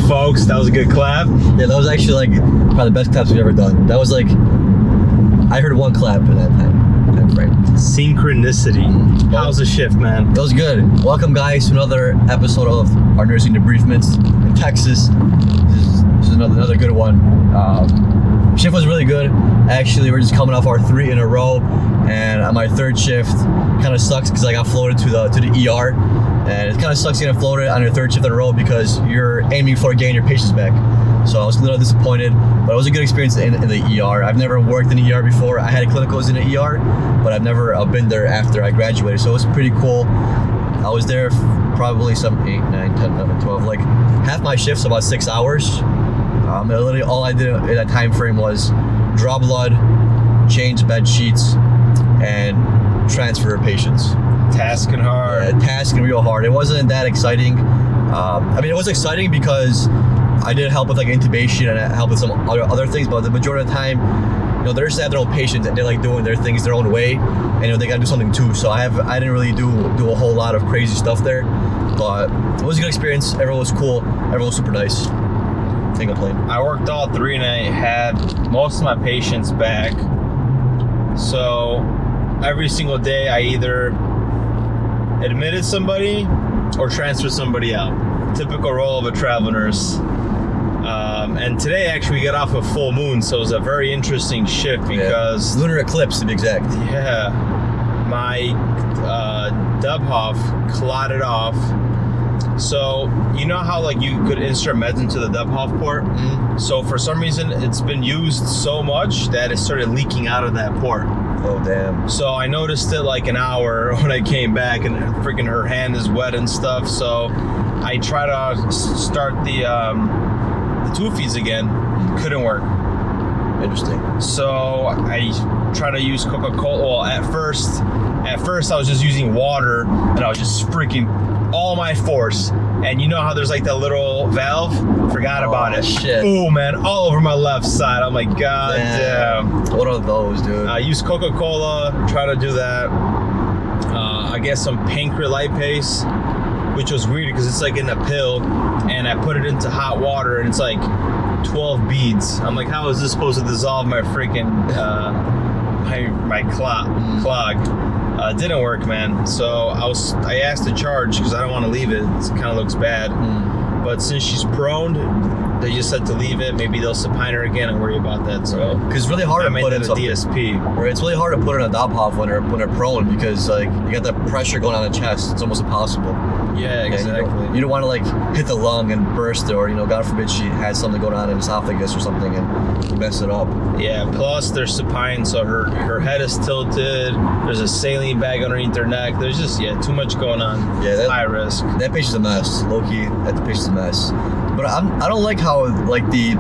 folks. That was a good clap. Yeah, that was actually like probably the best claps we've ever done. That was like, I heard one clap in that time frame. Synchronicity. How's the shift, man? That was good. Welcome, guys, to another episode of our nursing debriefments in Texas. This is another good one. Shift was really good. Actually, we're just coming off our 3 in a row, and on my third shift, kind of sucks because I got floated to the ER, and it kind of sucks getting floated on your third shift in a row because you're aiming for getting your patients back. So I was a little disappointed, but it was a good experience in the ER. I've never worked in the ER before. I had clinicals in the ER, but I've never been there after I graduated. So it was pretty cool. I was there probably some 8, 9, 10, 11, 12, like half my shifts, about 6 hours. Literally all I did in that time frame was draw blood, change bed sheets, and transfer patients. Tasking hard. Yeah, tasking real hard. It wasn't that exciting. I mean, it was exciting because I did help with like intubation and help with some other things, but the majority of the time, you know, they're just have their own patients and they're like doing their things their own way, and you know, they gotta do something too. So I didn't really do a whole lot of crazy stuff there, but it was a good experience. Everyone was cool. Everyone was super nice. Can't complain. I worked all 3 and I had most of my patients back. So every single day I either admitted somebody or transferred somebody out. Typical role of a travel nurse. And today actually we got off a full moon, so it was a very interesting shift because lunar eclipse to be exact. Yeah, my Dubhoff clotted off. So you know how like you could insert meds into the Dubhoff port? Mm-hmm. So for some reason it's been used so much that it started leaking out of that port. Oh damn. So I noticed it like an hour when I came back, and freaking her hand is wet and stuff. So I try to start the tube feeds again. Couldn't work. Interesting. So I try to use Coca-Cola. Well, at first I was just using water, and I was just freaking all my force. And you know how there's like that little valve? Forgot about it. Shit. Oh man, all over my left side. I'm like, god damn. What are those, dude? I use Coca-Cola, try to do that. I get some pancreolipase, which was weird because it's like in a pill, and I put it into hot water and it's like 12 beads. I'm like, how is this supposed to dissolve my freaking my clog? Didn't work, man. So I asked to charge because I don't want to leave it. It kind of looks bad. But since she's prone, they just said to leave it. Maybe they'll supine her again and worry about that. So because it's really hard to put in a DSP. Right, it's really hard to put in a Dubhoff when they're prone because like you got that pressure going on the chest. It's almost impossible. Yeah, exactly. You don't want to like hit the lung and burst it, or you know, God forbid she has something going on in esophagus or something and mess it up. Yeah. Plus they're supine, so her head is tilted. There's a saline bag underneath her neck. There's just too much going on. Yeah, that's high risk. That patient's a mess. Low key, that patient's a mess. But I don't like how like the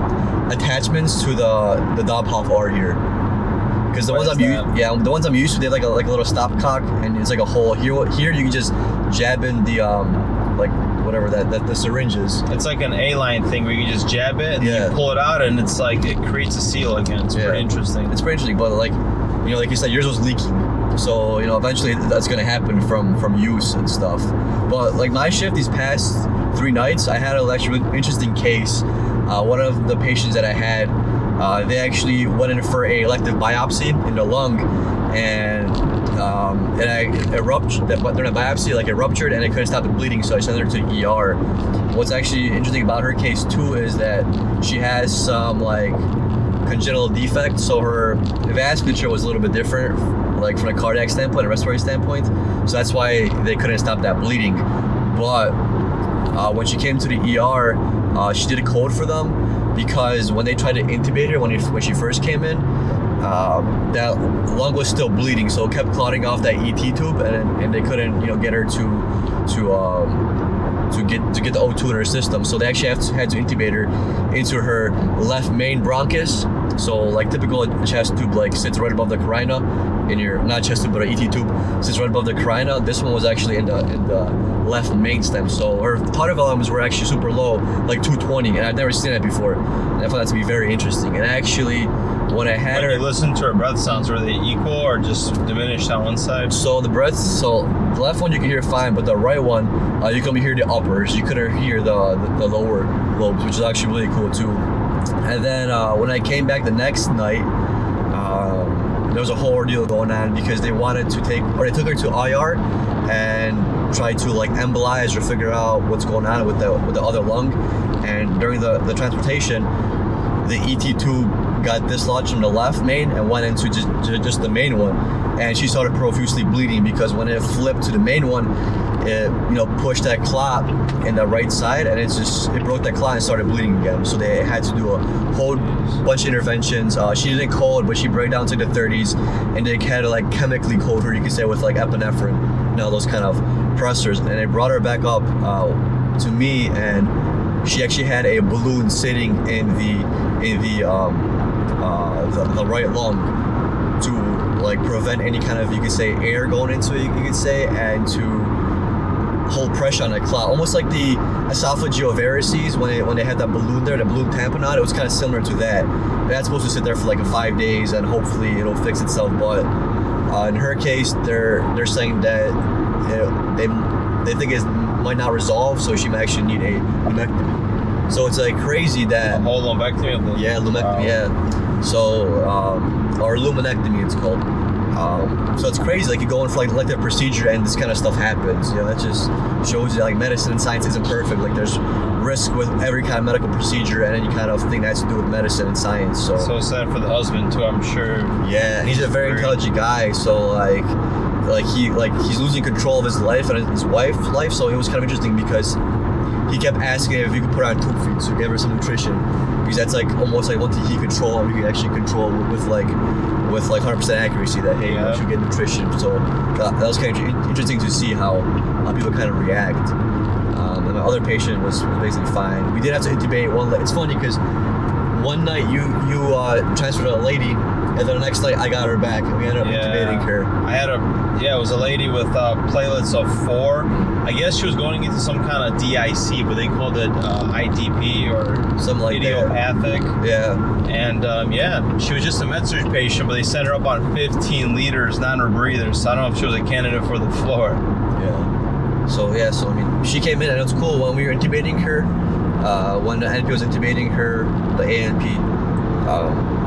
attachments to the Dubhoff are here. Because the ones I'm used to, they have like a little stopcock, and it's like a hole here. Here you can just jab in the like whatever that the syringe is. It's like an A-line thing where you just jab it and then you pull it out, and it's like it creates a seal again. It's pretty interesting. It's pretty interesting, but like you know, like you said, yours was leaking. So you know, eventually that's gonna happen from use and stuff. But like my shift these past 3 nights, I had an actually interesting case. One of the patients that I had, they actually went in for a elective biopsy in the lung, and it ruptured. During the biopsy, like it ruptured, and it couldn't stop the bleeding. So I sent her to the ER. What's actually interesting about her case too is that she has some like congenital defect, so her vasculature was a little bit different, like from a cardiac standpoint, a respiratory standpoint. So that's why they couldn't stop that bleeding. But when she came to the ER, she did a code for them because when they tried to intubate her when she first came in, that lung was still bleeding, so it kept clotting off that ET tube, and they couldn't get her to get the O2 in her system. So they actually had to intubate her into her left main bronchus. So like typical chest tube like sits right above the carina in your, not chest tube but an ET tube sits right above the carina. This one was actually in the left main stem. So her tidal volumes were actually super low, like 220, and I've never seen that before. And I found that to be very interesting. And actually when I had When her. you listen to her breath sounds, were they equal or just diminished on one side? So the the left one you can hear fine, but the right one, you can only hear the uppers. You couldn't hear the lower lobes, which is actually really cool too. And then when I came back the next night, there was a whole ordeal going on because they took her to IR and tried to like embolize or figure out what's going on with the other lung. And during the transportation, the ET tube got dislodged from the left main and went into just the main one, and she started profusely bleeding because when it flipped to the main one, it pushed that clot in the right side, and it broke that clot and started bleeding again. So they had to do a whole bunch of interventions. She didn't cold, but she broke down to the 30s, and they had to like chemically cold her, you could say, with like epinephrine, those kind of pressors. And they brought her back up to me, and she actually had a balloon sitting in the right lung to like prevent any kind of, you could say, air going into it, you could say, and to hold pressure on the clot, almost like the esophageal varices when they had that balloon there, the balloon tamponade. It was kind of similar to that. That's supposed to sit there for like 5 days, and hopefully it'll fix itself. But in her case, they're saying that they think it might not resolve, so she might actually need a lumpectomy. So it's like crazy that A whole lumpectomy? yeah, lumpectomy, yeah. So or luminectomy it's called. So it's crazy, like you go in for like an elective procedure and this kind of stuff happens. That just shows you like medicine and science isn't perfect. Like there's risk with every kind of medical procedure and any kind of thing that has to do with medicine and science. So sad for the husband too, I'm sure. Yeah, and he's a very intelligent guy. So he's losing control of his life and his wife's life. So it was kind of interesting because he kept asking if he could put her on tube feed to give her some nutrition, because that's like almost like one thing he control and we can actually control with 100% accuracy that hey, you should get nutrition. So that was kind of interesting to see how people kind of react. And my other patient was basically fine. We did have to intubate one. It's funny because one night you transferred a lady, and then the next night I got her back and we ended up intubating her. It was a lady with platelets of 4. I guess she was going into some kind of DIC, but they called it IDP or something like idiopathic. That. Yeah. And she was just a med-surg patient, but they sent her up on 15 liters non-rebreathers. So I don't know if she was a candidate for the floor. Yeah. So I mean, she came in and it was cool when we were intubating her. When the NP was intubating her, the ANP.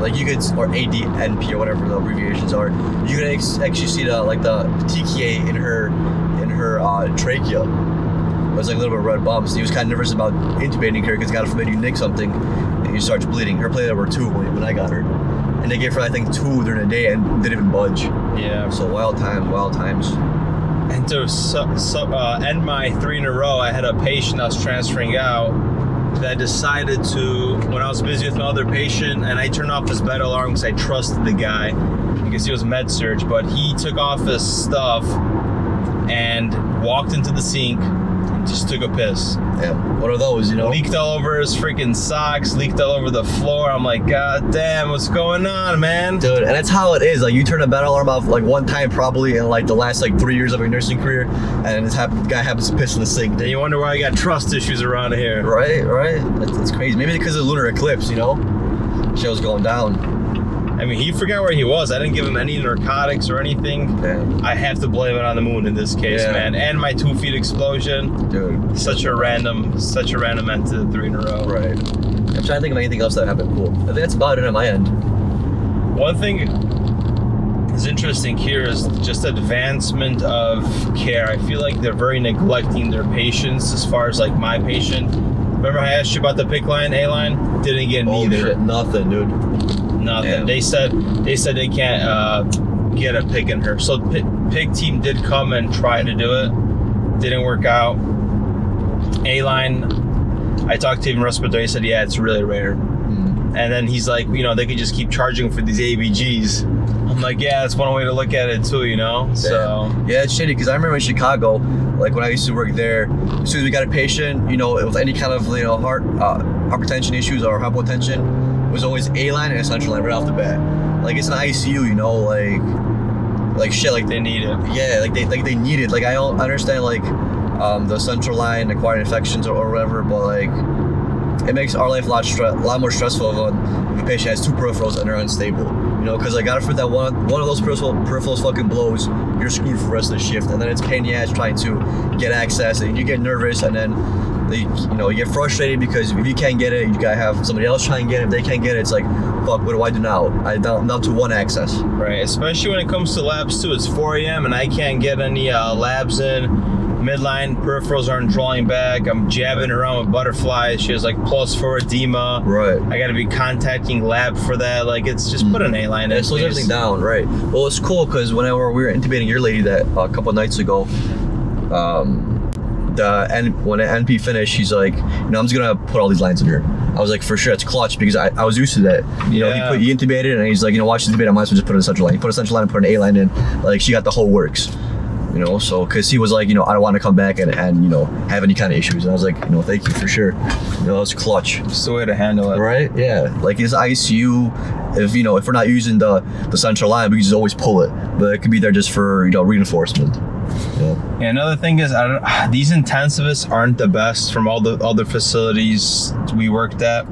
Like you could, or ADNP or whatever the abbreviations are, you could actually see the TKA in her trachea. It was like a little bit of red bumps. He was kind of nervous about intubating her because God forbid you nick something and you start bleeding. Her platelet were 2 when I got her, and they gave her I think 2 during the day and didn't even budge. Yeah. So wild times. And to end my 3 in a row, I had a patient I was transferring out that decided to, when I was busy with my other patient, and I turned off his bed alarm because I trusted the guy because he was med-surg, but he took off his stuff and walked into the sink and just took a piss. Yeah, what are those, Leaked all over his freaking socks, leaked all over the floor. I'm like, God damn, what's going on, man? Dude, and that's how it is. Like, you turn a bed alarm off like one time probably in like the last 3 years of your nursing career, and the guy happens to piss in the sink. Then you wonder why I got trust issues around here. Right. That's crazy. Maybe because of the lunar eclipse, shit was going down. I mean, he forgot where he was. I didn't give him any narcotics or anything. Damn. I have to blame it on the moon in this case, man. And my 2 feet explosion. Dude. Such a random end to the 3 in a row. Right. I'm trying to think of anything else that happened cool. I think that's about it on my end. One thing is interesting here is just advancement of care. I feel like they're very neglecting their patients as far as like my patient. Remember I asked you about the PICC line, A-line? Didn't get neither. Shit, nothing, dude. Nothing. Damn. They said they can't get a PICC in her. So PICC team did come and try to do it. Didn't work out. A-line, I talked to him in respiratory. He said, yeah, it's really rare. And then he's like, they could just keep charging for these ABGs. I'm like, yeah, that's one way to look at it too, So yeah, it's shitty because I remember in Chicago, like when I used to work there, as soon as we got a patient, with any kind of heart hypertension issues or hypotension, it was always A-line and a central line right off the bat. Like it's an ICU, like shit, like they need it. Yeah, like they need it. Like I don't understand the central line acquired infections or whatever, but like it makes our life a lot more stressful if a patient has 2 peripherals and they're unstable. You know, because God forbid that one of those peripherals fucking blows, you're screwed for the rest of the shift, and then it's pain in the ass trying to get access, and you get nervous, and then you get frustrated because if you can't get it, you gotta have somebody else try and get it. If they can't get it, it's like, fuck, what do I do now? I'm down to 1 access. Right, especially when it comes to labs too. It's 4 a.m. and I can't get any labs in. Midline peripherals aren't drawing back. I'm jabbing around with butterflies. She has like +4 edema. Right. I got to be contacting lab for that. Like, it's just put an A-line in. It slows everything down, right? Well, it's cool because whenever we were intubating your lady that a couple of nights ago, when the NP finished, she's like, I'm just gonna put all these lines in her. I was like, for sure, it's clutch because I was used to that. You know, he intubated and he's like, watch the intubate. I might as well just put in a central line. He put a central line and put an A-line in. Like, she got the whole works. You know, so because he was like, I don't want to come back and have any kind of issues. And I was like, thank you for sure. It's clutch. It's the way to handle it, right? Yeah, like his ICU. If we're not using the central line, we can just always pull it. But it could be there just for reinforcement. Yeah. Another thing is, these intensivists aren't the best from all the other facilities we worked at,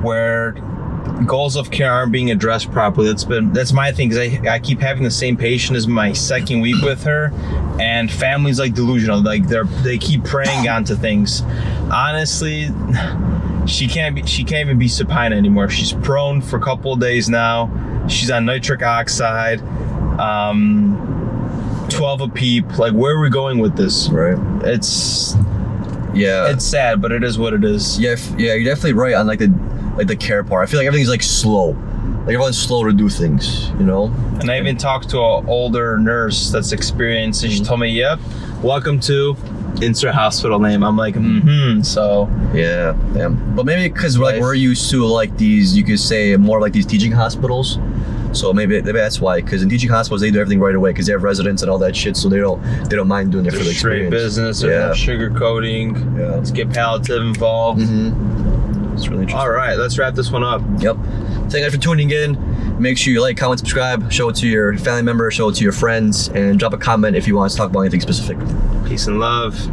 where goals of care aren't being addressed properly. That's my thing, because I keep having the same patient as my second week with her, and families like delusional, like they keep praying onto things. Honestly, she can't even be supine anymore. She's prone for a couple of days now. She's on nitric oxide, 12 a peep. Like, where are we going with this? Right. It's sad, but it is what it is. Yeah, you're definitely right on the care part. I feel like everything's like slow. Like, everyone's slow to do things, And I even talked to an older nurse that's experienced, and she told me, "Yep, welcome to insert hospital name." I'm like, So yeah. But maybe because we're used to like these, you could say more like these teaching hospitals. So maybe that's why. Because in teaching hospitals, they do everything right away because they have residents and all that shit. So they don't mind doing it for the experience. Straight business. There's no sugar coating. Yeah. Let's get palliative involved. It's really interesting. All right, let's wrap this one up. Yep. Thank you guys for tuning in. Make sure you like, comment, subscribe, show it to your family member, show it to your friends, and drop a comment if you want us to talk about anything specific. Peace and love.